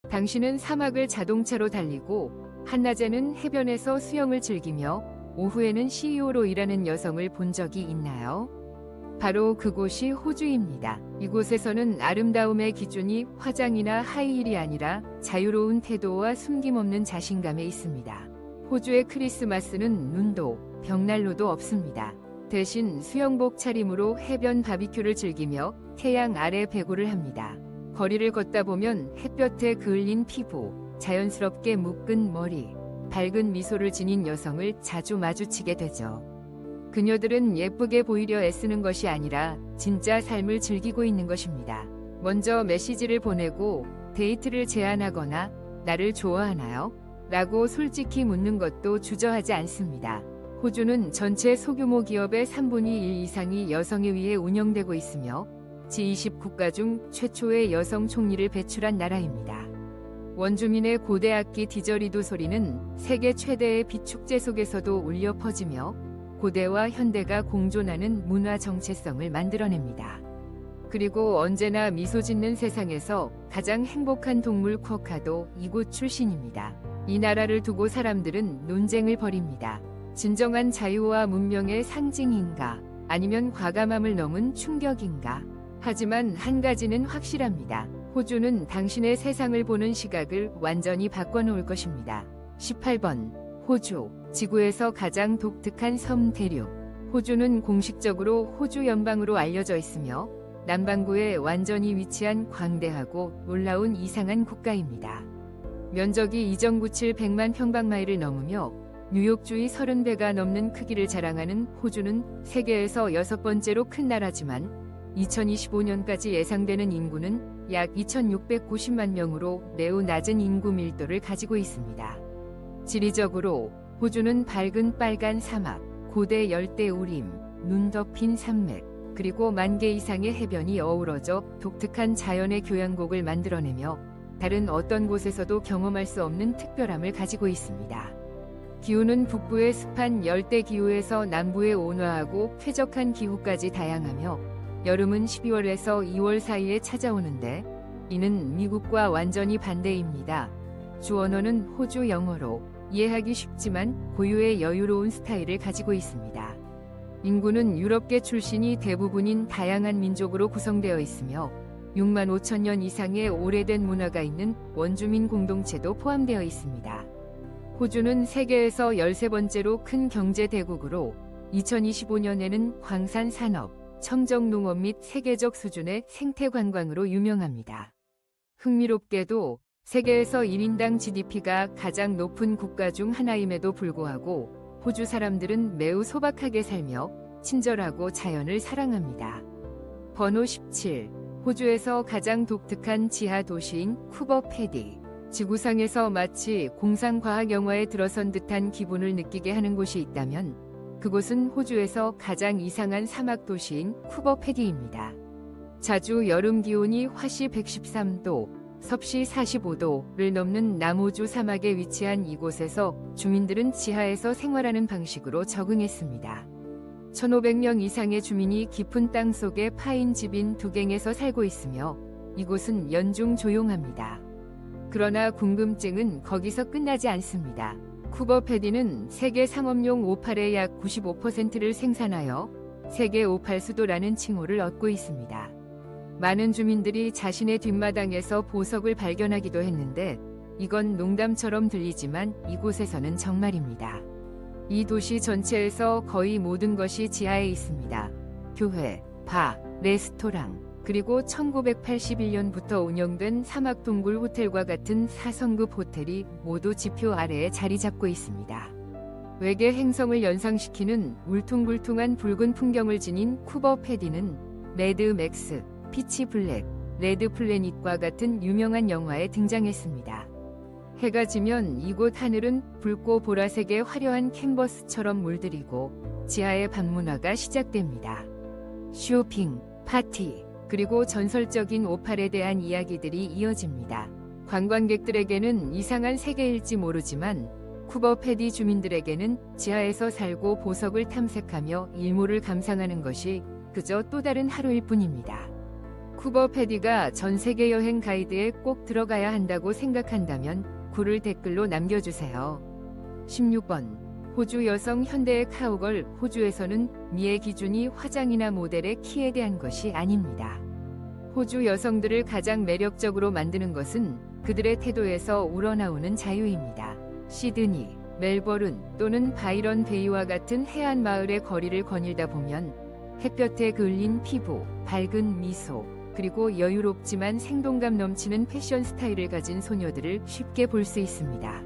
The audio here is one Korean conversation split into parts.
당신은 사막을 자동차로 달리고 한낮에는 해변에서 수영을 즐기며 오후에는 CEO로 일하는 여성을 본 적이 있나요? 바로 그곳이 호주입니다. 이곳에서는 아름다움의 기준이 화장이나 하이힐이 아니라 자유로운 태도와 숨김없는 자신감에 있습니다. 호주의 크리스마스는 눈도 벽난로도 없습니다. 대신 수영복 차림으로 해변 바비큐를 즐기며 태양 아래 배구를 합니다. 거리를 걷다 보면 햇볕에 그을린 피부, 자연스럽게 묶은 머리, 밝은 미소를 지닌 여성을 자주 마주치게 되죠. 그녀들은 예쁘게 보이려 애쓰는 것이 아니라 진짜 삶을 즐기고 있는 것입니다. 먼저 메시지를 보내고 데이트를 제안하거나 나를 좋아하나요? 라고 솔직히 묻는 것도 주저하지 않습니다. 호주는 전체 소규모 기업의 3분의 1 이상이 여성에 의해 운영되고 있으며 G20 국가 중 최초의 여성 총리를 배출한 나라입니다. 원주민의 고대 악기 디저리도 소리는 세계 최대의 비축제 속에서도 울려 퍼지며 고대와 현대가 공존하는 문화 정체성을 만들어냅니다. 그리고 언제나 미소 짓는 세상에서 가장 행복한 동물 쿼카도 이곳 출신입니다. 이 나라를 두고 사람들은 논쟁을 벌입니다. 진정한 자유와 문명의 상징인가? 아니면 과감함을 넘은 충격인가? 하지만 한 가지는 확실합니다. 호주는 당신의 세상을 보는 시각을 완전히 바꿔놓을 것입니다. 18번 호주, 지구에서 가장 독특한 섬 대륙. 호주는 공식적으로 호주 연방으로 알려져 있으며 남반구에 완전히 위치한 광대하고 놀라운 이상한 국가입니다. 면적이 2.97 100만 평방마일을 넘으며 뉴욕주의 30배가 넘는 크기를 자랑하는 호주는 세계에서 6번째로 큰 나라지만 2025년까지 예상되는 인구는 약 2,690만 명으로 매우 낮은 인구 밀도를 가지고 있습니다. 지리적으로 호주는 밝은 빨간 사막, 고대 열대 우림, 눈 덮인 산맥, 그리고 10,000개 이상의 해변이 어우러져 독특한 자연의 교향곡을 만들어내며 다른 어떤 곳에서도 경험할 수 없는 특별함을 가지고 있습니다. 기후는 북부의 습한 열대 기후에서 남부의 온화하고 쾌적한 기후까지 다양하며 여름은 12월에서 2월 사이에 찾아오는데 이는 미국과 완전히 반대입니다. 주 언어는 호주 영어로 이해하기 쉽지만 고유의 여유로운 스타일을 가지고 있습니다. 인구는 유럽계 출신이 대부분인 다양한 민족으로 구성되어 있으며 6만 5천 년 이상의 오래된 문화가 있는 원주민 공동체도 포함되어 있습니다. 호주는 세계에서 13번째로 큰 경제 대국으로 2025년에는 광산 산업, 청정 농업 및 세계적 수준의 생태 관광으로 유명합니다. 흥미롭게도 세계에서 1인당 GDP가 가장 높은 국가 중 하나임에도 불구하고 호주 사람들은 매우 소박하게 살며 친절하고 자연을 사랑합니다. 번호 17. 호주에서 가장 독특한 지하 도시인 쿠버 패디. 지구상에서 마치 공상과학 영화에 들어선 듯한 기분을 느끼게 하는 곳이 있다면 그곳은 호주에서 가장 이상한 사막 도시인 쿠버 패디입니다. 자주 여름 기온이 화씨 113도, 섭씨 45도를 넘는 남호주 사막에 위치한 이곳에서 주민들은 지하에서 생활하는 방식으로 적응했습니다. 1,500명 이상의 주민이 깊은 땅 속에 파인 집인 두갱에서 살고 있으며 이곳은 연중 조용합니다. 그러나 궁금증은 거기서 끝나지 않습니다. 쿠버 패디는 세계 상업용 오팔의 약 95%를 생산하여 세계 오팔 수도라는 칭호를 얻고 있습니다. 많은 주민들이 자신의 뒷마당에서 보석을 발견하기도 했는데 이건 농담처럼 들리지만 이곳에서는 정말입니다. 이 도시 전체에서 거의 모든 것이 지하에 있습니다. 교회, 바, 레스토랑, 그리고 1981년부터 운영된 사막동굴 호텔과 같은 4성급 호텔이 모두 지표 아래에 자리 잡고 있습니다. 외계 행성을 연상시키는 울퉁불퉁한 붉은 풍경을 지닌 쿠버 패디는 매드 맥스, 피치 블랙, 레드 플래닛과 같은 유명한 영화에 등장했습니다. 해가 지면 이곳 하늘은 붉고 보라색의 화려한 캔버스처럼 물들이고 지하의 밤문화가 시작됩니다. 쇼핑, 파티, 그리고 전설적인 오팔에 대한 이야기들이 이어집니다. 관광객들에게는 이상한 세계일지 모르지만 쿠버 패디 주민들에게는 지하에서 살고 보석을 탐색하며 일몰을 감상하는 것이 그저 또 다른 하루일 뿐입니다. 쿠버 패디가 전 세계 여행 가이드에 꼭 들어가야 한다고 생각한다면 9를 댓글로 남겨주세요. 16번. 호주 여성 현대의 카우걸. 호주에서는 미의 기준이 화장이나 모델의 키에 대한 것이 아닙니다. 호주 여성들을 가장 매력적으로 만드는 것은 그들의 태도에서 우러나오는 자유입니다. 시드니, 멜버른 또는 바이런 베이와 같은 해안 마을의 거리를 거닐다 보면 햇볕에 그을린 피부, 밝은 미소, 그리고 여유롭지만 생동감 넘치는 패션 스타일을 가진 소녀들을 쉽게 볼 수 있습니다.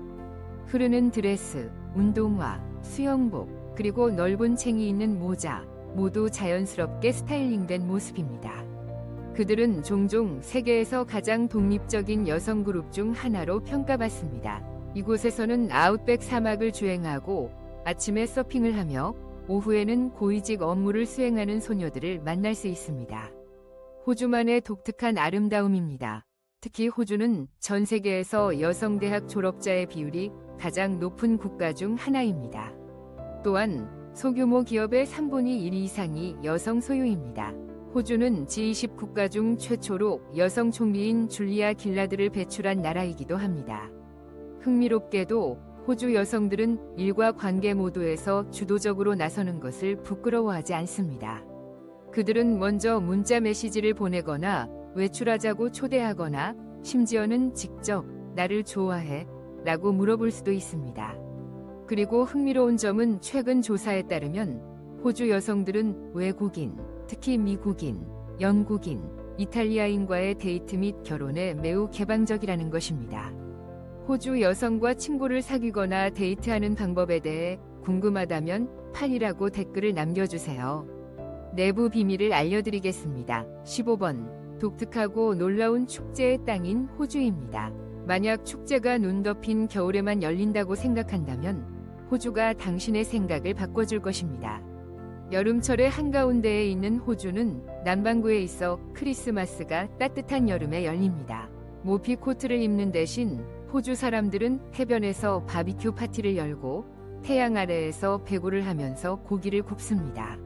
흐르는 드레스, 운동화, 수영복, 그리고 넓은 챙이 있는 모자, 모두 자연스럽게 스타일링된 모습입니다. 그들은 종종 세계에서 가장 독립적인 여성 그룹 중 하나로 평가받습니다. 이곳에서는 아웃백 사막을 주행하고 아침에 서핑을 하며 오후에는 고위직 업무를 수행하는 소녀들을 만날 수 있습니다. 호주만의 독특한 아름다움입니다. 특히 호주는 전 세계에서 여성대학 졸업자의 비율이 가장 높은 국가 중 하나입니다. 또한 소규모 기업의 3분의 1 이상이 여성 소유입니다. 호주는 G20 국가 중 최초로 여성 총리인 줄리아 길라드를 배출한 나라이기도 합니다. 흥미롭게도 호주 여성들은 일과 관계 모두에서 주도적으로 나서는 것을 부끄러워하지 않습니다. 그들은 먼저 문자 메시지를 보내거나 외출하자고 초대하거나 심지어는 직접 나를 좋아해? 라고 물어볼 수도 있습니다. 그리고 흥미로운 점은 최근 조사에 따르면 호주 여성들은 외국인, 특히 미국인, 영국인, 이탈리아인과의 데이트 및 결혼에 매우 개방적이라는 것입니다. 호주 여성과 친구를 사귀거나 데이트하는 방법에 대해 궁금하다면 8이라고 댓글을 남겨주세요. 내부 비밀을 알려드리겠습니다. 15번. 독특하고 놀라운 축제의 땅인 호주입니다. 만약 축제가 눈 덮인 겨울에만 열린다고 생각한다면 호주가 당신의 생각을 바꿔줄 것입니다. 여름철의 한가운데에 있는 호주는 남반구에 있어 크리스마스가 따뜻한 여름에 열립니다. 모피 코트를 입는 대신 호주 사람들은 해변에서 바비큐 파티를 열고 태양 아래에서 배구를 하면서 고기를 굽습니다.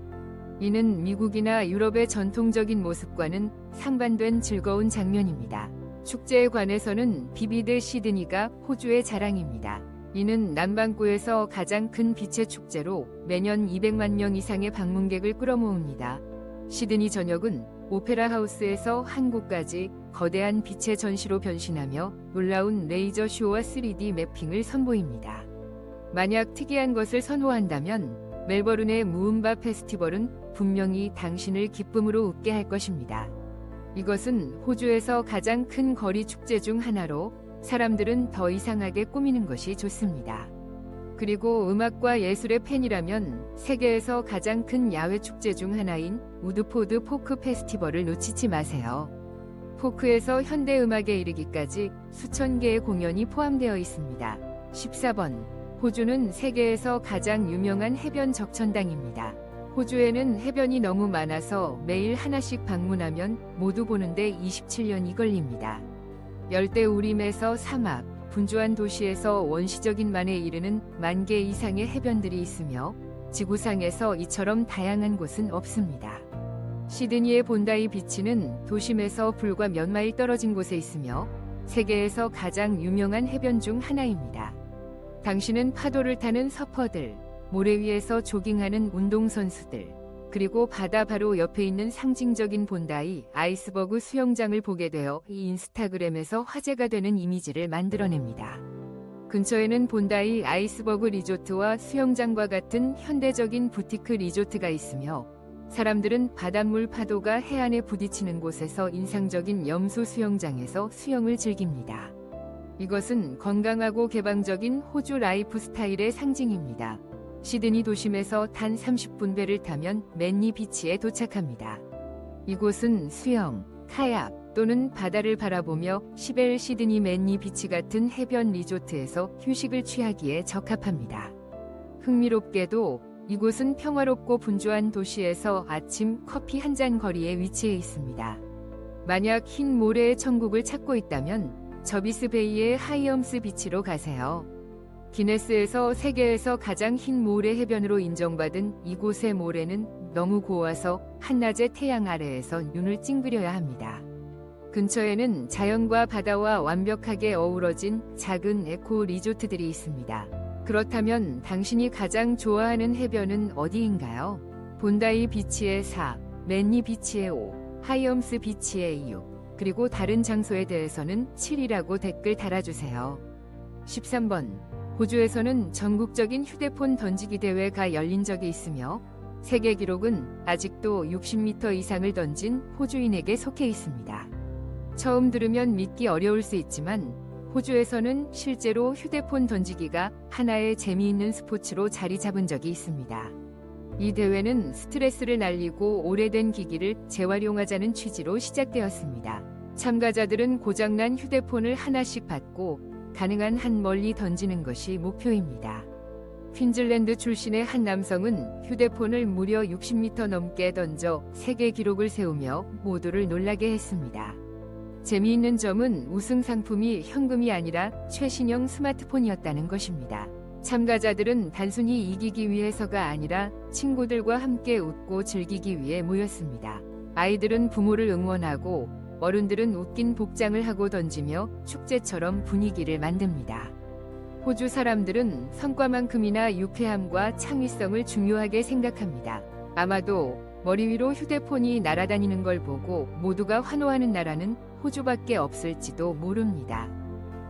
이는 미국이나 유럽의 전통적인 모습과는 상반된 즐거운 장면입니다. 축제에 관해서는 비비드 시드니가 호주의 자랑입니다. 이는 남반구에서 가장 큰 빛의 축제로 매년 200만 명 이상의 방문객을 끌어모읍니다. 시드니 전역은 오페라 하우스에서 한국까지 거대한 빛의 전시로 변신하며 놀라운 레이저 쇼와 3D 매핑을 선보입니다. 만약 특이한 것을 선호한다면 멜버른의 무음바 페스티벌은 분명히 당신을 기쁨으로 웃게 할 것입니다. 이것은 호주에서 가장 큰 거리 축제 중 하나로 사람들은 더 이상하게 꾸미는 것이 좋습니다. 그리고 음악과 예술의 팬이라면 세계에서 가장 큰 야외 축제 중 하나인 우드포드 포크 페스티벌을 놓치지 마세요. 포크에서 현대 음악에 이르기까지 수천 개의 공연이 포함되어 있습니다. 14번. 호주는 세계에서 가장 유명한 해변 적천당입니다. 호주에는 해변이 너무 많아서 매일 하나씩 방문하면 모두 보는데 27년이 걸립니다. 열대우림에서 사막, 분주한 도시에서 원시적인 만에 이르는 10,000개 이상의 해변들이 있으며 지구상에서 이처럼 다양한 곳은 없습니다. 시드니의 본다이 비치는 도심에서 불과 몇 마일 떨어진 곳에 있으며 세계에서 가장 유명한 해변 중 하나입니다. 당신은 파도를 타는 서퍼들, 모래 위에서 조깅하는 운동선수들, 그리고 바다 바로 옆에 있는 상징적인 본다이 아이스버그 수영장을 보게 되어 이 인스타그램에서 화제가 되는 이미지를 만들어냅니다. 근처에는 본다이 아이스버그 리조트와 수영장과 같은 현대적인 부티크 리조트가 있으며 사람들은 바닷물 파도가 해안에 부딪히는 곳에서 인상적인 염소 수영장에서 수영을 즐깁니다. 이것은 건강하고 개방적인 호주 라이프 스타일의 상징입니다. 시드니 도심에서 단 30분 배를 타면 맨니 비치에 도착합니다. 이곳은 수영, 카약 또는 바다를 바라보며 시벨 시드니 맨니 비치 같은 해변 리조트에서 휴식을 취하기에 적합합니다. 흥미롭게도 이곳은 평화롭고 분주한 도시에서 아침 커피 한 잔 거리에 위치해 있습니다. 만약 흰 모래의 천국을 찾고 있다면 저비스 베이의 하이엄스 비치로 가세요. 기네스에서 세계에서 가장 흰 모래 해변으로 인정받은 이곳의 모래는 너무 고와서 한낮의 태양 아래에서 눈을 찡그려야 합니다. 근처에는 자연과 바다와 완벽하게 어우러진 작은 에코 리조트들이 있습니다. 그렇다면 당신이 가장 좋아하는 해변은 어디인가요? 본다이 비치의 4, 맨니 비치의 5, 하이엄스 비치의 6, 그리고 다른 장소에 대해서는 7이라고 댓글 달아주세요. 13번. 호주에서는 전국적인 휴대폰 던지기 대회가 열린 적이 있으며 세계 기록은 아직도 60m 이상을 던진 호주인에게 속해 있습니다. 처음 들으면 믿기 어려울 수 있지만 호주에서는 실제로 휴대폰 던지기가 하나의 재미있는 스포츠로 자리 잡은 적이 있습니다. 이 대회는 스트레스를 날리고 오래된 기기를 재활용하자는 취지로 시작되었습니다. 참가자들은 고장난 휴대폰을 하나씩 받고 가능한 한 멀리 던지는 것이 목표입니다. 퀸즐랜드 출신의 한 남성은 휴대폰을 무려 60m 넘게 던져 세계 기록을 세우며 모두를 놀라게 했습니다. 재미있는 점은 우승 상품이 현금이 아니라 최신형 스마트폰이었다는 것입니다. 참가자들은 단순히 이기기 위해서가 아니라 친구들과 함께 웃고 즐기기 위해 모였습니다. 아이들은 부모를 응원하고 어른들은 웃긴 복장을 하고 던지며 축제처럼 분위기를 만듭니다. 호주 사람들은 성과만큼이나 유쾌함과 창의성을 중요하게 생각합니다. 아마도 머리 위로 휴대폰이 날아다니는 걸 보고 모두가 환호하는 나라는 호주밖에 없을지도 모릅니다.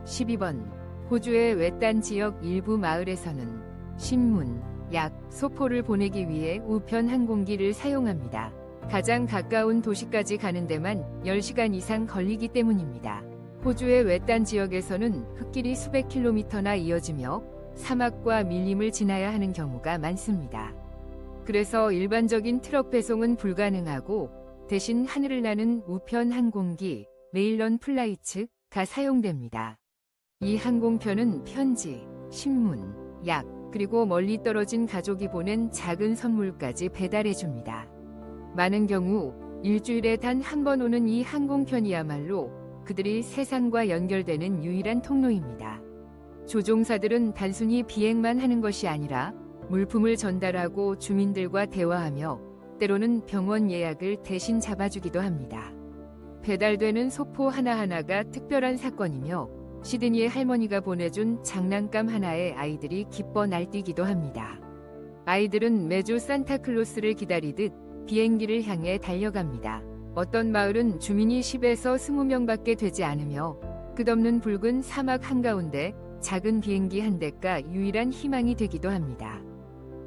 12번. 호주의 외딴 지역 일부 마을에서는 신문, 약, 소포를 보내기 위해 우편 항공기를 사용합니다. 가장 가까운 도시까지 가는 데만 10시간 이상 걸리기 때문입니다. 호주의 외딴 지역에서는 흙길이 수백 킬로미터나 이어지며 사막과 밀림을 지나야 하는 경우가 많습니다. 그래서 일반적인 트럭 배송은 불가능하고 대신 하늘을 나는 우편 항공기, 메일런 플라이츠가 사용됩니다. 이 항공편은 편지, 신문, 약, 그리고 멀리 떨어진 가족이 보낸 작은 선물까지 배달해줍니다. 많은 경우 일주일에 단 한 번 오는 이 항공편이야말로 그들이 세상과 연결되는 유일한 통로입니다. 조종사들은 단순히 비행만 하는 것이 아니라 물품을 전달하고 주민들과 대화하며 때로는 병원 예약을 대신 잡아주기도 합니다. 배달되는 소포 하나하나가 특별한 사건이며 시드니의 할머니가 보내준 장난감 하나에 아이들이 기뻐 날뛰기도 합니다. 아이들은 매주 산타클로스를 기다리듯 비행기를 향해 달려갑니다. 어떤 마을은 주민이 10에서 20명밖에 되지 않으며 끝없는 붉은 사막 한가운데 작은 비행기 한 대가 유일한 희망이 되기도 합니다.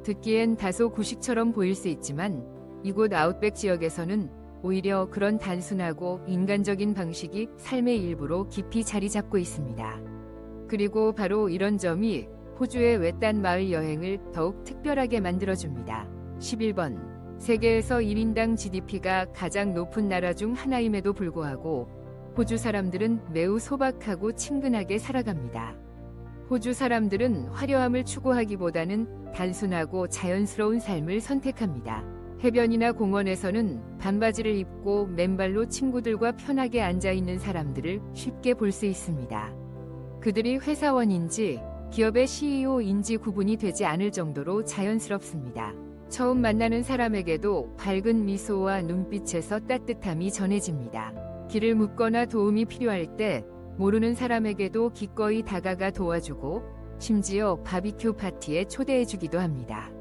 듣기엔 다소 구식처럼 보일 수 있지만 이곳 아웃백 지역에서는 오히려 그런 단순하고 인간적인 방식이 삶의 일부로 깊이 자리 잡고 있습니다. 그리고 바로 이런 점이 호주의 외딴 마을 여행을 더욱 특별하게 만들어줍니다. 11번. 세계에서 1인당 GDP가 가장 높은 나라 중 하나임에도 불구하고 호주 사람들은 매우 소박하고 친근하게 살아갑니다. 호주 사람들은 화려함을 추구하기보다는 단순하고 자연스러운 삶을 선택합니다. 해변이나 공원에서는 반바지를 입고 맨발로 친구들과 편하게 앉아있는 사람들을 쉽게 볼 수 있습니다. 그들이 회사원인지 기업의 CEO인지 구분이 되지 않을 정도로 자연스럽습니다. 처음 만나는 사람에게도 밝은 미소와 눈빛에서 따뜻함이 전해집니다. 길을 묻거나 도움이 필요할 때 모르는 사람에게도 기꺼이 다가가 도와주고 심지어 바비큐 파티에 초대해주기도 합니다.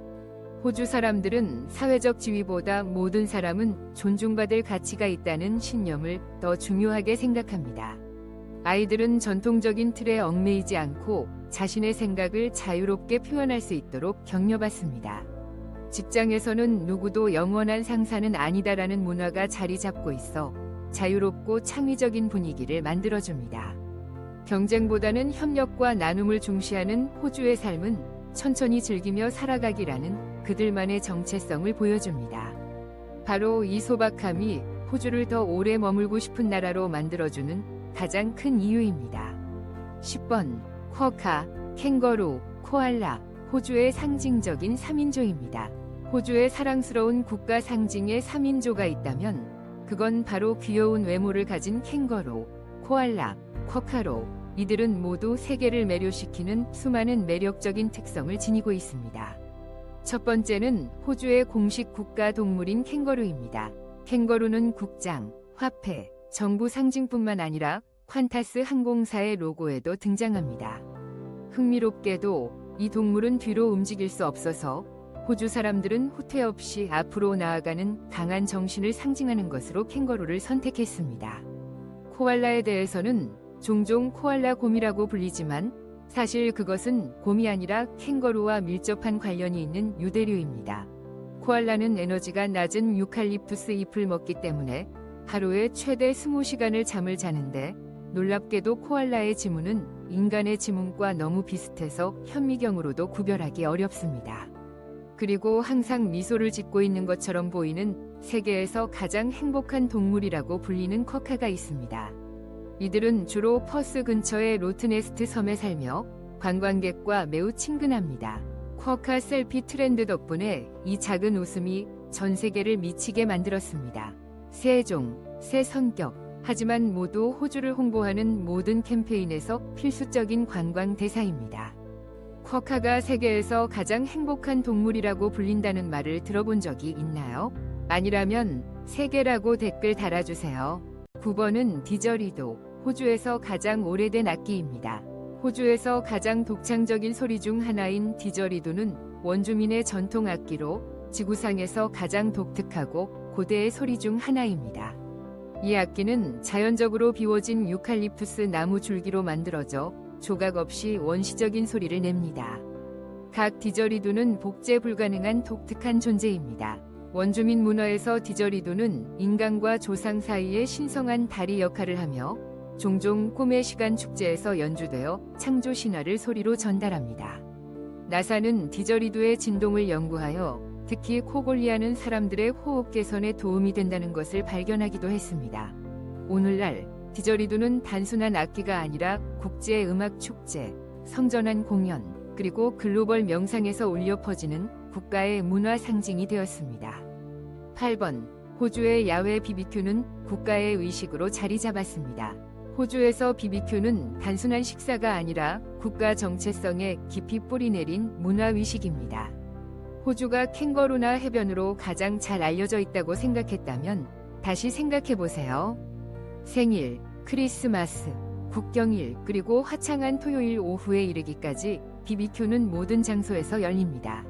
호주 사람들은 사회적 지위보다 모든 사람은 존중받을 가치가 있다는 신념을 더 중요하게 생각합니다. 아이들은 전통적인 틀에 얽매이지 않고 자신의 생각을 자유롭게 표현할 수 있도록 격려받습니다. 직장에서는 누구도 영원한 상사는 아니다라는 문화가 자리 잡고 있어 자유롭고 창의적인 분위기를 만들어줍니다. 경쟁보다는 협력과 나눔을 중시하는 호주의 삶은 천천히 즐기며 살아가기라는 그들만의 정체성을 보여줍니다. 바로 이 소박함이 호주를 더 오래 머물고 싶은 나라로 만들어주는 가장 큰 이유입니다. 10번. 쿼카, 캥거루, 코알라, 호주의 상징적인 3인조입니다. 호주의 사랑스러운 국가 상징의 3인조가 있다면 그건 바로 귀여운 외모를 가진 캥거루, 코알라, 쿼카로, 이들은 모두 세계를 매료시키는 수많은 매력적인 특성을 지니고 있습니다. 첫 번째는 호주의 공식 국가 동물인 캥거루입니다. 캥거루는 국장, 화폐, 정부 상징뿐만 아니라 콴타스 항공사의 로고에도 등장합니다. 흥미롭게도 이 동물은 뒤로 움직일 수 없어서 호주 사람들은 후퇴 없이 앞으로 나아가는 강한 정신을 상징하는 것으로 캥거루를 선택했습니다. 코알라에 대해서는 종종 코알라 곰이라고 불리지만 사실 그것은 곰이 아니라 캥거루와 밀접한 관련이 있는 유대류입니다. 코알라는 에너지가 낮은 유칼립투스 잎을 먹기 때문에 하루에 최대 20시간을 잠을 자는데 놀랍게도 코알라의 지문은 인간의 지문과 너무 비슷해서 현미경으로도 구별하기 어렵습니다. 그리고 항상 미소를 짓고 있는 것처럼 보이는 세계에서 가장 행복한 동물이라고 불리는 쿼카가 있습니다. 이들은 주로 퍼스 근처의 로트네스트 섬에 살며 관광객과 매우 친근합니다. 쿼카 셀피 트렌드 덕분에 이 작은 웃음이 전 세계를 미치게 만들었습니다. 새 종, 새 성격, 하지만 모두 호주를 홍보하는 모든 캠페인에서 필수적인 관광 대사입니다. 쿼카가 세계에서 가장 행복한 동물이라고 불린다는 말을 들어본 적이 있나요? 아니라면 3개라고 댓글 달아주세요. 9번은 디저리도, 호주에서 가장 오래된 악기입니다. 호주에서 가장 독창적인 소리 중 하나인 디저리도는 원주민의 전통 악기로 지구상에서 가장 독특하고 고대의 소리 중 하나입니다. 이 악기는 자연적으로 비워진 유칼립투스 나무 줄기로 만들어져 조각 없이 원시적인 소리를 냅니다. 각 디저리도는 복제 불가능한 독특한 존재입니다. 원주민 문화에서 디저리도는 인간과 조상 사이의 신성한 다리 역할을 하며 종종 꿈의 시간 축제에서 연주되어 창조 신화를 소리로 전달합니다. 나사는 디저리도의 진동을 연구하여 특히 코골이하는 사람들의 호흡 개선에 도움이 된다는 것을 발견하기도 했습니다. 오늘날 디저리도는 단순한 악기가 아니라 국제 음악 축제, 성전환 공연, 그리고 글로벌 명상에서 울려 퍼지는 국가의 문화 상징이 되었습니다. 8번, 호주의 야외 BBQ는 국가의 의식으로 자리 잡았습니다. 호주에서 BBQ는 단순한 식사가 아니라 국가 정체성에 깊이 뿌리내린 문화의식입니다. 호주가 캥거루나 해변으로 가장 잘 알려져 있다고 생각했다면 다시 생각해보세요. 생일, 크리스마스, 국경일, 그리고 화창한 토요일 오후에 이르기까지 BBQ는 모든 장소에서 열립니다.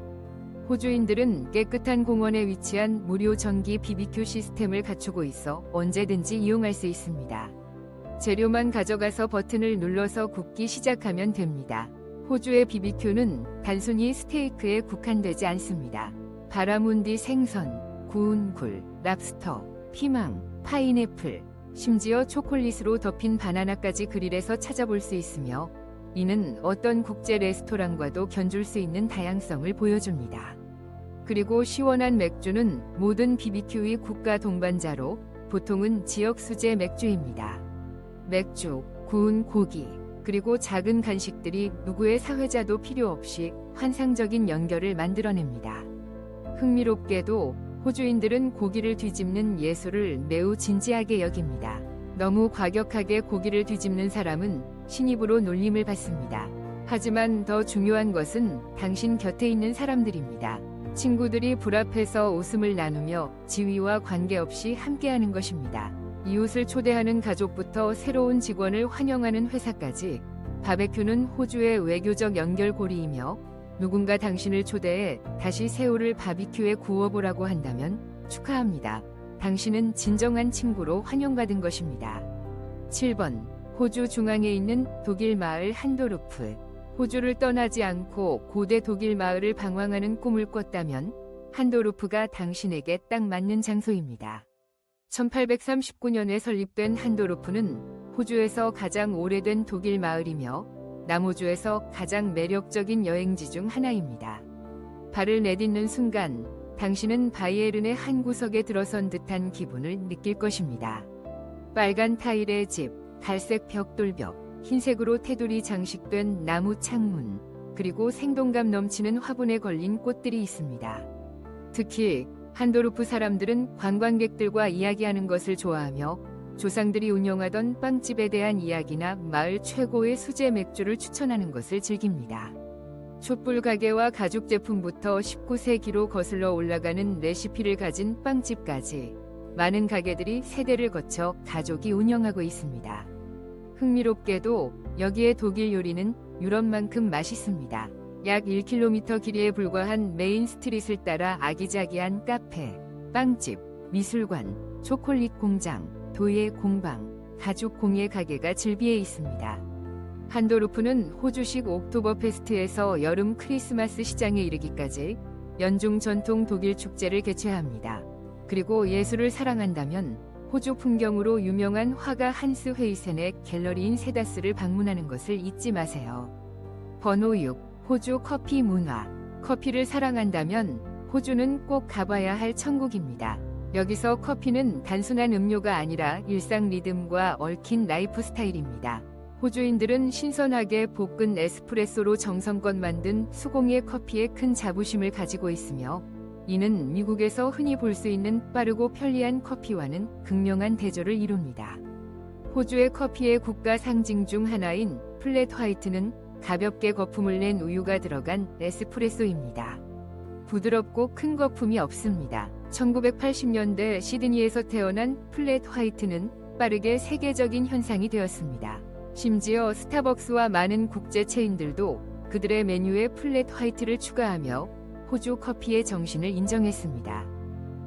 호주인들은 깨끗한 공원에 위치한 무료 전기 BBQ 시스템을 갖추고 있어 언제든지 이용할 수 있습니다. 재료만 가져가서 버튼을 눌러서 굽기 시작하면 됩니다. 호주의 BBQ는 단순히 스테이크에 국한되지 않습니다. 바라문디 생선, 구운 굴, 랍스터, 피망, 파인애플, 심지어 초콜릿으로 덮인 바나나까지 그릴에서 찾아볼 수 있으며 이는 어떤 국제 레스토랑과도 견줄 수 있는 다양성을 보여줍니다. 그리고 시원한 맥주는 모든 BBQ의 국가 동반자로 보통은 지역 수제 맥주입니다. 맥주, 구운 고기, 그리고 작은 간식들이 누구의 사회자도 필요 없이 환상적인 연결을 만들어냅니다. 흥미롭게도 호주인들은 고기를 뒤집는 예술을 매우 진지하게 여깁니다. 너무 과격하게 고기를 뒤집는 사람은 신입으로 놀림을 받습니다. 하지만 더 중요한 것은 당신 곁에 있는 사람들입니다. 친구들이 불 앞에서 웃음을 나누며 지위와 관계없이 함께하는 것입니다. 이웃을 초대하는 가족부터 새로운 직원을 환영하는 회사까지 바베큐는 호주의 외교적 연결고리이며 누군가 당신을 초대해 다시 새우를 바비큐에 구워보라고 한다면 축하합니다. 당신은 진정한 친구로 환영받은 것입니다. 7번, 호주 중앙에 있는 독일 마을 한도루프. 호주를 떠나지 않고 고대 독일 마을을 방황하는 꿈을 꿨다면 한도루프가 당신에게 딱 맞는 장소입니다. 1839년에 설립된 한도루프는 호주에서 가장 오래된 독일 마을이며 남호주에서 가장 매력적인 여행지 중 하나입니다. 발을 내딛는 순간 당신은 바이에른의 한 구석에 들어선 듯한 기분을 느낄 것입니다. 빨간 타일의 집, 갈색 벽돌벽, 흰색으로 테두리 장식된 나무 창문, 그리고 생동감 넘치는 화분에 걸린 꽃들이 있습니다. 특히 한도루프 사람들은 관광객들과 이야기하는 것을 좋아하며 조상들이 운영하던 빵집에 대한 이야기나 마을 최고의 수제 맥주를 추천하는 것을 즐깁니다. 촛불 가게와 가죽 제품부터 19세기로 거슬러 올라가는 레시피를 가진 빵집까지 많은 가게들이 세대를 거쳐 가족이 운영하고 있습니다. 흥미롭게도 여기에 독일 요리는 유럽만큼 맛있습니다. 약 1km 길이에 불과한 메인 스트릿을 따라 아기자기한 카페, 빵집, 미술관, 초콜릿 공장, 도예 공방, 가죽 공예 가게가 즐비해 있습니다. 한도루프는 호주식 옥토버 페스트에서 여름 크리스마스 시장에 이르기까지 연중 전통 독일 축제를 개최합니다. 그리고 예술을 사랑한다면 호주 풍경으로 유명한 화가 한스 헤이센의 갤러리인 세다스를 방문하는 것을 잊지 마세요. 번호 6. 호주 커피 문화. 커피를 사랑한다면 호주는 꼭 가봐야 할 천국입니다. 여기서 커피는 단순한 음료가 아니라 일상 리듬과 얽힌 라이프 스타일입니다. 호주인들은 신선하게 볶은 에스프레소로 정성껏 만든 수공예 커피에 큰 자부심을 가지고 있으며 이는 미국에서 흔히 볼 수 있는 빠르고 편리한 커피와는 극명한 대조를 이룹니다. 호주의 커피의 국가 상징 중 하나인 플랫 화이트는 가볍게 거품을 낸 우유가 들어간 에스프레소입니다. 부드럽고 큰 거품이 없습니다. 1980년대 시드니에서 태어난 플랫 화이트는 빠르게 세계적인 현상이 되었습니다. 심지어 스타벅스와 많은 국제 체인들도 그들의 메뉴에 플랫 화이트를 추가하며 호주 커피의 정신을 인정했습니다.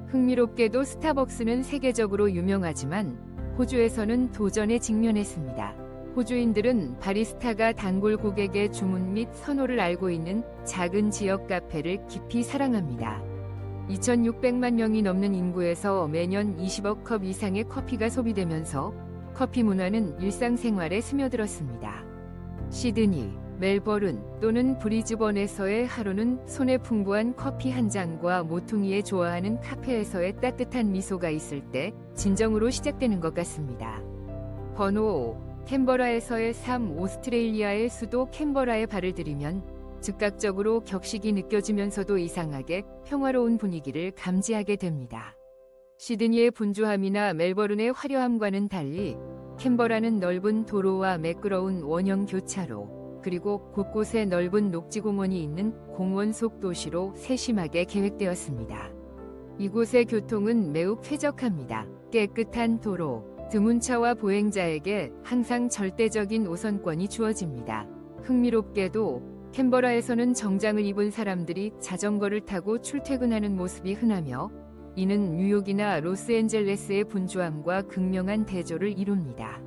흥미롭게도 스타벅스는 세계적으로 유명하지만 호주에서는 도전에 직면했습니다. 호주인들은 바리스타가 단골 고객의 주문 및 선호를 알고 있는 작은 지역 카페를 깊이 사랑합니다. 2,600만 명이 넘는 인구에서 매년 20억 컵 이상의 커피가 소비되면서 커피 문화는 일상생활에 스며들었습니다. 시드니, 멜버른 또는 브리즈번에서의 하루는 손에 풍부한 커피 한 잔과 모퉁이에 좋아하는 카페에서의 따뜻한 미소가 있을 때 진정으로 시작되는 것 같습니다. 번호 5. 캔버라에서의 삶. 오스트레일리아의 수도 캔버라에 발을 들이면 즉각적으로 격식이 느껴지면서도 이상하게 평화로운 분위기를 감지하게 됩니다. 시드니의 분주함이나 멜버른의 화려함과는 달리 캔버라는 넓은 도로와 매끄러운 원형 교차로 그리고 곳곳에 넓은 녹지공원이 있는 공원 속 도시로 세심하게 계획되었습니다. 이곳의 교통은 매우 쾌적합니다. 깨끗한 도로, 드문차와 보행자에게 항상 절대적인 우선권이 주어집니다. 흥미롭게도 캔버라에서는 정장을 입은 사람들이 자전거를 타고 출퇴근하는 모습이 흔하며 이는 뉴욕이나 로스앤젤레스의 분주함과 극명한 대조를 이룹니다.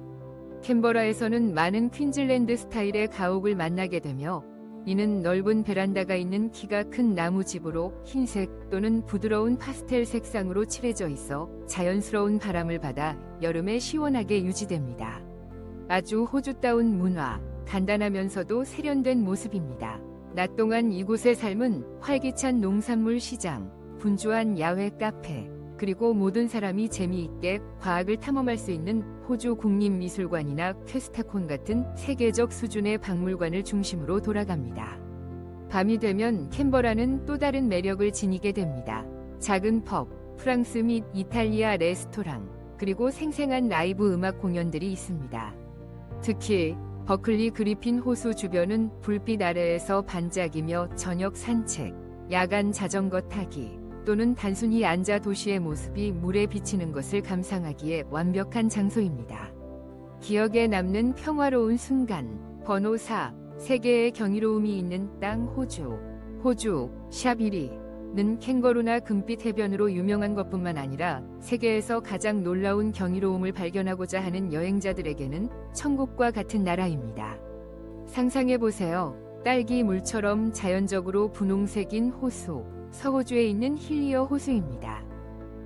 캔버라에서는 많은 퀸즐랜드 스타일의 가옥을 만나게 되며 이는 넓은 베란다가 있는 키가 큰 나무집으로 흰색 또는 부드러운 파스텔 색상으로 칠해져 있어 자연스러운 바람을 받아 여름에 시원하게 유지됩니다. 아주 호주다운 문화, 간단하면서도 세련된 모습입니다. 낮 동안 이곳의 삶은 활기찬 농산물 시장, 분주한 야외 카페, 그리고 모든 사람이 재미있게 과학을 탐험할 수 있는 호주 국립미술관이나 퀘스타콘 같은 세계적 수준의 박물관을 중심으로 돌아갑니다. 밤이 되면 캔버라는 또 다른 매력을 지니게 됩니다. 작은 펍, 프랑스 및 이탈리아 레스토랑, 그리고 생생한 라이브 음악 공연들이 있습니다. 특히 버클리 그리핀 호수 주변은 불빛 아래에서 반짝이며 저녁 산책, 야간 자전거 타기, 또는 단순히 앉아 도시의 모습이 물에 비치는 것을 감상하기에 완벽한 장소입니다. 기억에 남는 평화로운 순간. 번호 4. 세계의 경이로움이 있는 땅. 호주. 호주, 샵 1위는 캥거루나 금빛 해변으로 유명한 것뿐만 아니라 세계에서 가장 놀라운 경이로움을 발견하고자 하는 여행자들에게는 천국과 같은 나라입니다. 상상해보세요. 딸기 물처럼 자연적으로 분홍색인 호수. 서호주에 있는 힐리어 호수입니다.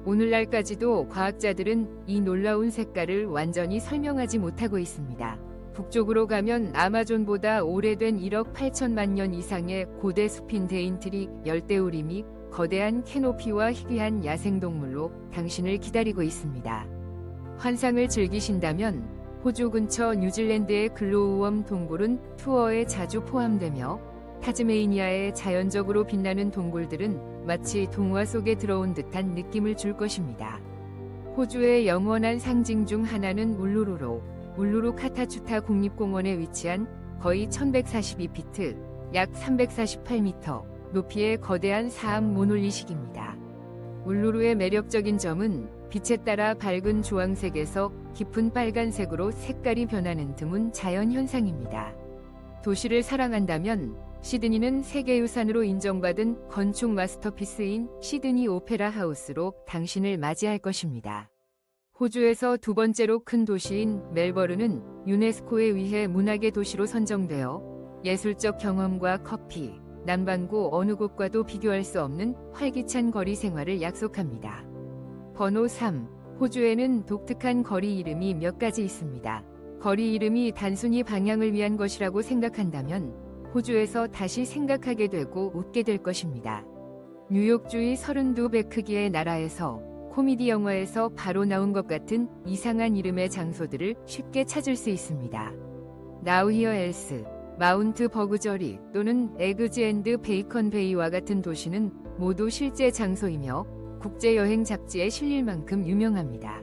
오늘날까지도 과학자들은 이 놀라운 색깔을 완전히 설명하지 못하고 있습니다. 북쪽으로 가면 아마존보다 오래된 1억 8천만 년 이상의 고대 숲인 데인트리 열대우리 및 거대한 캐노피와 희귀한 야생동물로 당신을 기다리고 있습니다. 환상을 즐기신다면 호주 근처 뉴질랜드의 글로우웜 동굴은 투어에 자주 포함되며 타즈메이니아의 자연적으로 빛나는 동굴들은 마치 동화 속에 들어온 듯한 느낌을 줄 것입니다. 호주의 영원한 상징 중 하나는 울루루로, 울루루 카타추타 국립공원에 위치한 거의 1142피트, 약 348m 높이의 거대한 사암 모놀리식입니다. 울루루의 매력적인 점은 빛에 따라 밝은 주황색에서 깊은 빨간색으로 색깔이 변하는 등은 자연 현상입니다. 도시를 사랑한다면 시드니는 세계유산으로 인정받은 건축 마스터피스인 시드니 오페라 하우스로 당신을 맞이할 것입니다. 호주에서 두 번째로 큰 도시인 멜버른은 유네스코에 의해 문학의 도시로 선정되어 예술적 경험과 커피, 남반구 어느 곳과도 비교할 수 없는 활기찬 거리 생활을 약속합니다. 번호 3. 호주에는 독특한 거리 이름이 몇 가지 있습니다. 거리 이름이 단순히 방향을 위한 것이라고 생각한다면 호주에서 다시 생각하게 되고 웃게 될 것입니다. 뉴욕주의 32배 크기의 나라에서 코미디 영화에서 바로 나온 것 같은 이상한 이름의 장소들을 쉽게 찾을 수 있습니다. Now Here Else, 마운트 버그저리 또는 에그즈 앤드 베이컨 베이와 같은 도시는 모두 실제 장소이며 국제여행 잡지에 실릴 만큼 유명합니다.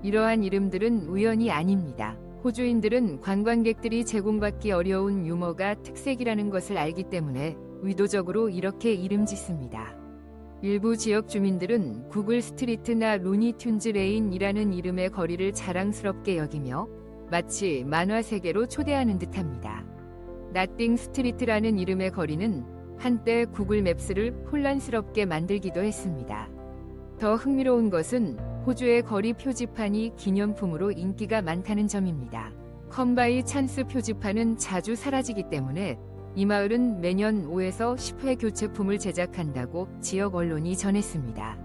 이러한 이름들은 우연이 아닙니다. 호주인들은 관광객들이 제공받기 어려운 유머가 특색이라는 것을 알기 때문에 의도적으로 이렇게 이름 짓습니다. 일부 지역 주민들은 구글 스트리트나 루니튠즈 레인이라는 이름의 거리를 자랑스럽게 여기며 마치 만화 세계로 초대하는 듯합니다. 나띵 스트리트라는 이름의 거리는 한때 구글 맵스를 혼란스럽게 만들기도 했습니다. 더 흥미로운 것은 호주의 거리 표지판이 기념품으로 인기가 많다는 점입니다. 컴바이 찬스 표지판은 자주 사라지기 때문에 이 마을은 매년 5에서 10회 교체품을 제작한다고 지역 언론이 전했습니다.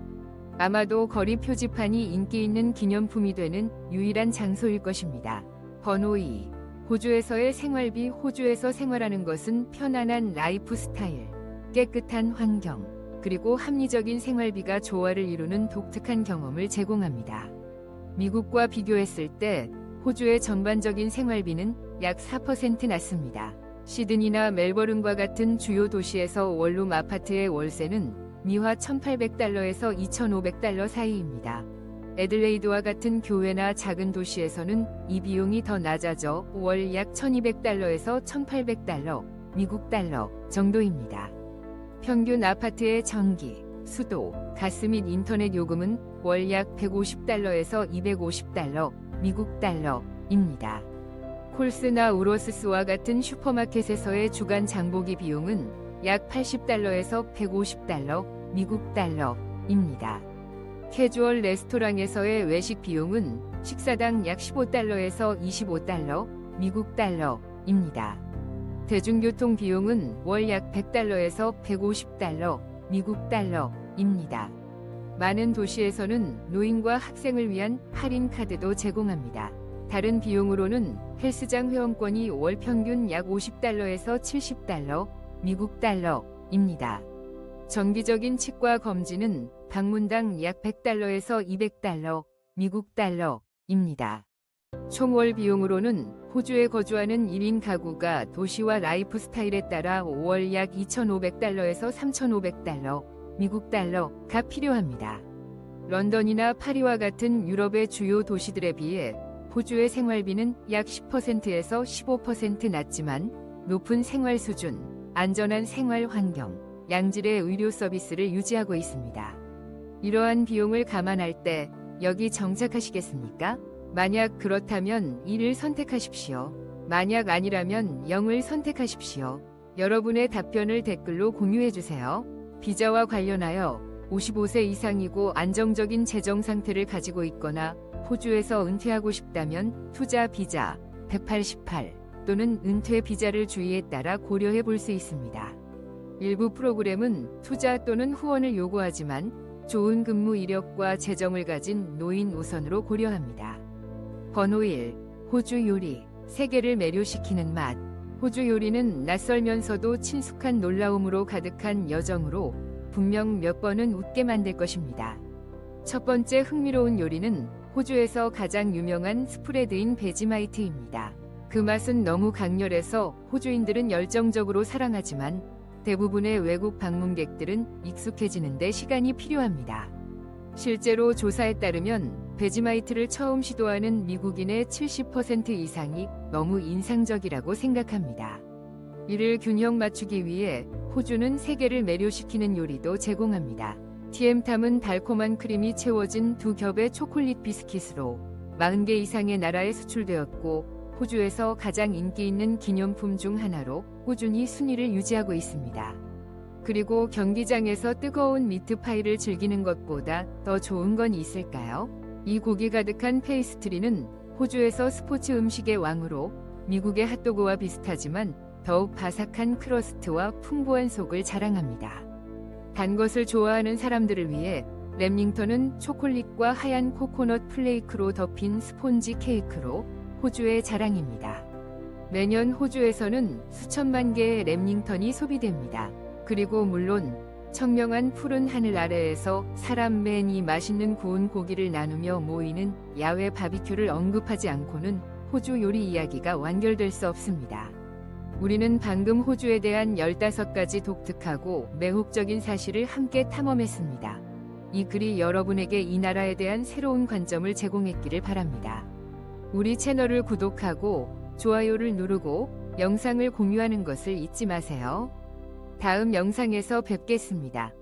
아마도 거리 표지판이 인기 있는 기념품이 되는 유일한 장소일 것입니다. 번호 2. 호주에서의 생활비. 호주에서 생활하는 것은 편안한 라이프 스타일, 깨끗한 환경, 그리고 합리적인 생활비가 조화를 이루는 독특한 경험을 제공합니다. 미국과 비교했을 때 호주의 전반적인 생활비는 약 4% 낮습니다. 시드니나 멜버른과 같은 주요 도시에서 원룸 아파트의 월세는 미화 $1,800에서 $2,500 사이입니다. 애들레이드와 같은 교외나 작은 도시에서는 이 비용이 더 낮아져 월 약 $1,200에서 $1,800, 미국 달러 정도입니다. 평균 아파트의 전기, 수도, 가스 및 인터넷 요금은 월 약 $150에서 $250, 미국 달러입니다. 콜스나 우로스스와 같은 슈퍼마켓에서의 주간 장보기 비용은 약 $80에서 $150, 미국 달러입니다. 캐주얼 레스토랑에서의 외식 비용은 식사당 약 $15에서 $25, 미국 달러입니다. 대중교통 비용은 월 약 $100에서 $150, 미국 달러입니다. 많은 도시에서는 노인과 학생을 위한 할인 카드도 제공합니다. 다른 비용으로는 헬스장 회원권이 월 평균 약 $50에서 $70, 미국 달러입니다. 정기적인 치과 검진은 방문당 약 $100에서 $200, 미국 달러입니다. 총월 비용으로는 호주에 거주하는 1인 가구가 도시와 라이프 스타일에 따라 월 약 $2,500에서 $3,500, 미국 달러가 필요합니다. 런던이나 파리와 같은 유럽의 주요 도시들에 비해 호주의 생활비는 약 10%에서 15% 낮지만 높은 생활 수준, 안전한 생활 환경, 양질의 의료 서비스를 유지하고 있습니다. 이러한 비용을 감안할 때 여기 정착하시겠습니까? 만약 그렇다면 1을 선택하십시오. 만약 아니라면 0을 선택하십시오. 여러분의 답변을 댓글로 공유해주세요. 비자와 관련하여 55세 이상이고 안정적인 재정 상태를 가지고 있거나 호주에서 은퇴하고 싶다면 투자 비자 188 또는 은퇴 비자를 주의에 따라 고려해 볼 수 있습니다. 일부 프로그램은 투자 또는 후원을 요구하지만 좋은 근무 이력과 재정을 가진 노인 우선으로 고려합니다. 번호 1. 호주 요리. 세계를 매료시키는 맛. 호주 요리는 낯설면서도 친숙한 놀라움으로 가득한 여정으로 분명 몇 번은 웃게 만들 것입니다. 첫 번째 흥미로운 요리는 호주에서 가장 유명한 스프레드인 베지마이트입니다. 그 맛은 너무 강렬해서 호주인들은 열정적으로 사랑하지만 대부분의 외국 방문객들은 익숙해지는 데 시간이 필요합니다. 실제로 조사에 따르면 베지마이트를 처음 시도하는 미국인의 70% 이상이 너무 인상적이라고 생각합니다. 이를 균형 맞추기 위해 호주는 세계를 매료시키는 요리도 제공합니다. TM탐은 달콤한 크림이 채워진 두 겹의 초콜릿 비스킷으로 40개 이상의 나라에 수출되었고 호주에서 가장 인기 있는 기념품 중 하나로 꾸준히 순위를 유지하고 있습니다. 그리고 경기장에서 뜨거운 미트파이를 즐기는 것보다 더 좋은 건 있을까요? 이 고기 가득한 페이스트리는 호주에서 스포츠 음식의 왕으로 미국의 핫도그와 비슷하지만 더욱 바삭한 크러스트와 풍부한 속을 자랑합니다. 단 것을 좋아하는 사람들을 위해 램링턴은 초콜릿과 하얀 코코넛 플레이크로 덮인 스폰지 케이크로 호주의 자랑입니다. 매년 호주에서는 수천만 개의 램링턴이 소비됩니다. 그리고 물론 청명한 푸른 하늘 아래에서 사람 맨이 맛있는 구운 고기를 나누며 모이는 야외 바비큐를 언급하지 않고는 호주 요리 이야기가 완결될 수 없습니다. 우리는 방금 호주에 대한 15가지 독특하고 매혹적인 사실을 함께 탐험했습니다. 이 글이 여러분에게 이 나라에 대한 새로운 관점을 제공했기를 바랍니다. 우리 채널을 구독하고 좋아요를 누르고 영상을 공유하는 것을 잊지 마세요. 다음 영상에서 뵙겠습니다.